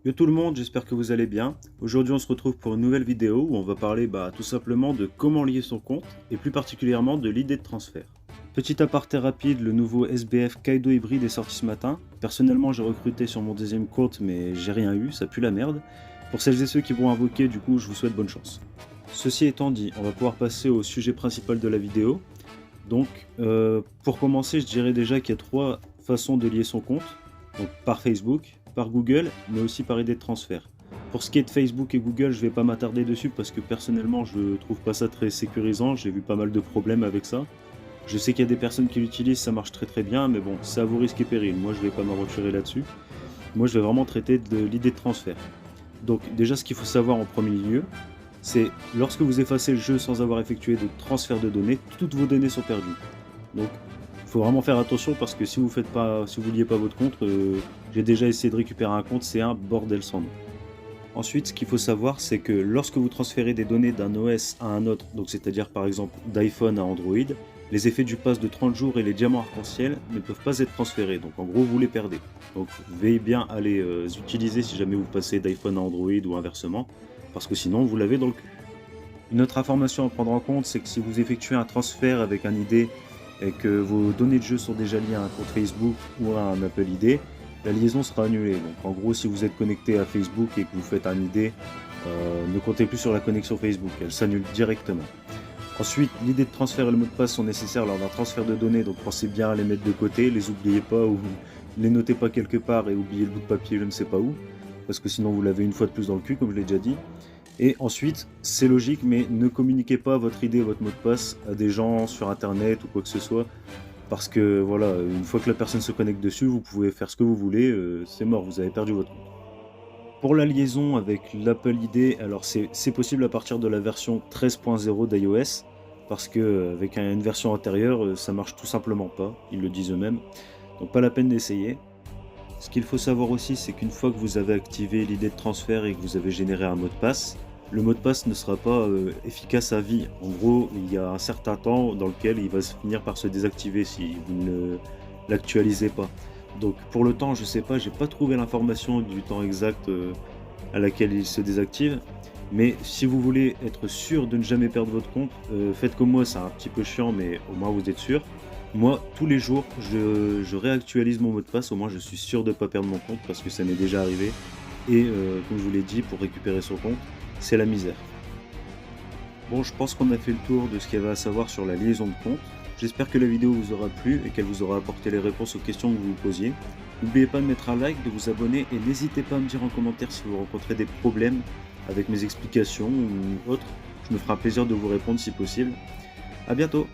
Yo tout le monde, j'espère que vous allez bien. Aujourd'hui on se retrouve pour une nouvelle vidéo où on va parler tout simplement de comment lier son compte et plus particulièrement de l'idée de transfert. Petit aparté rapide, le nouveau SBF Kaido Hybrid est sorti ce matin. Personnellement j'ai recruté sur mon deuxième compte mais j'ai rien eu, ça pue la merde. Pour celles et ceux qui vont invoquer, du coup je vous souhaite bonne chance. Ceci étant dit, on va pouvoir passer au sujet principal de la vidéo. Donc pour commencer je dirais déjà qu'il y a trois façons de lier son compte. Donc par Facebook, par Google, mais aussi par idée de transfert. Pour ce qui est de Facebook et Google, je ne vais pas m'attarder dessus parce que personnellement, je ne trouve pas ça très sécurisant. J'ai vu pas mal de problèmes avec ça. Je sais qu'il y a des personnes qui l'utilisent, ça marche très très bien, mais bon, c'est à vos risques et périls. Moi, je ne vais pas m'aventurer là-dessus. Moi, je vais vraiment traiter de l'idée de transfert. Donc déjà, ce qu'il faut savoir en premier lieu, c'est lorsque vous effacez le jeu sans avoir effectué de transfert de données, toutes vos données sont perdues. Donc il faut vraiment faire attention parce que si vous ne liez pas votre compte, j'ai déjà essayé de récupérer un compte, c'est un bordel sans nom. Ensuite, ce qu'il faut savoir, c'est que lorsque vous transférez des données d'un OS à un autre, donc c'est-à-dire par exemple d'iPhone à Android, les effets du pass de 30 jours et les diamants arc-en-ciel ne peuvent pas être transférés, donc en gros vous les perdez. Donc veillez bien à les utiliser si jamais vous passez d'iPhone à Android ou inversement, parce que sinon vous l'avez dans le cul. Une autre information à prendre en compte, c'est que si vous effectuez un transfert avec un ID et que vos données de jeu sont déjà liées à un compte Facebook ou à un Apple ID, la liaison sera annulée. Donc en gros, si vous êtes connecté à Facebook et que vous faites un ID, ne comptez plus sur la connexion Facebook, elle s'annule directement. Ensuite, l'idée de transfert et le mot de passe sont nécessaires lors d'un transfert de données, donc pensez bien à les mettre de côté, les oubliez pas ou les notez pas quelque part et oubliez le bout de papier je ne sais pas où, parce que sinon vous l'avez une fois de plus dans le cul, comme je l'ai déjà dit. Et ensuite, c'est logique, mais ne communiquez pas votre idée, votre mot de passe à des gens sur internet ou quoi que ce soit. Parce que voilà, une fois que la personne se connecte dessus, vous pouvez faire ce que vous voulez, c'est mort, vous avez perdu votre compte. Pour la liaison avec l'Apple ID, alors c'est possible à partir de la version 13.0 d'iOS, parce que avec une version antérieure, ça marche tout simplement pas, ils le disent eux-mêmes, donc pas la peine d'essayer. Ce qu'il faut savoir aussi, c'est qu'une fois que vous avez activé l'idée de transfert et que vous avez généré un mot de passe, le mot de passe ne sera pas efficace à vie. En gros, il y a un certain temps dans lequel il va finir par se désactiver si vous ne l'actualisez pas. Donc pour le temps, je sais pas, j'ai pas trouvé l'information du temps exact à laquelle il se désactive. Mais si vous voulez être sûr de ne jamais perdre votre compte, faites comme moi, c'est un petit peu chiant, mais au moins vous êtes sûr. Moi, tous les jours, je réactualise mon mot de passe, au moins je suis sûr de ne pas perdre mon compte parce que ça m'est déjà arrivé. Et comme je vous l'ai dit, pour récupérer son compte, c'est la misère. Bon, je pense qu'on a fait le tour de ce qu'il y avait à savoir sur la liaison de compte. J'espère que la vidéo vous aura plu et qu'elle vous aura apporté les réponses aux questions que vous vous posiez. N'oubliez pas de mettre un like, de vous abonner et n'hésitez pas à me dire en commentaire si vous rencontrez des problèmes avec mes explications ou autres. Je me ferai un plaisir de vous répondre si possible. A bientôt!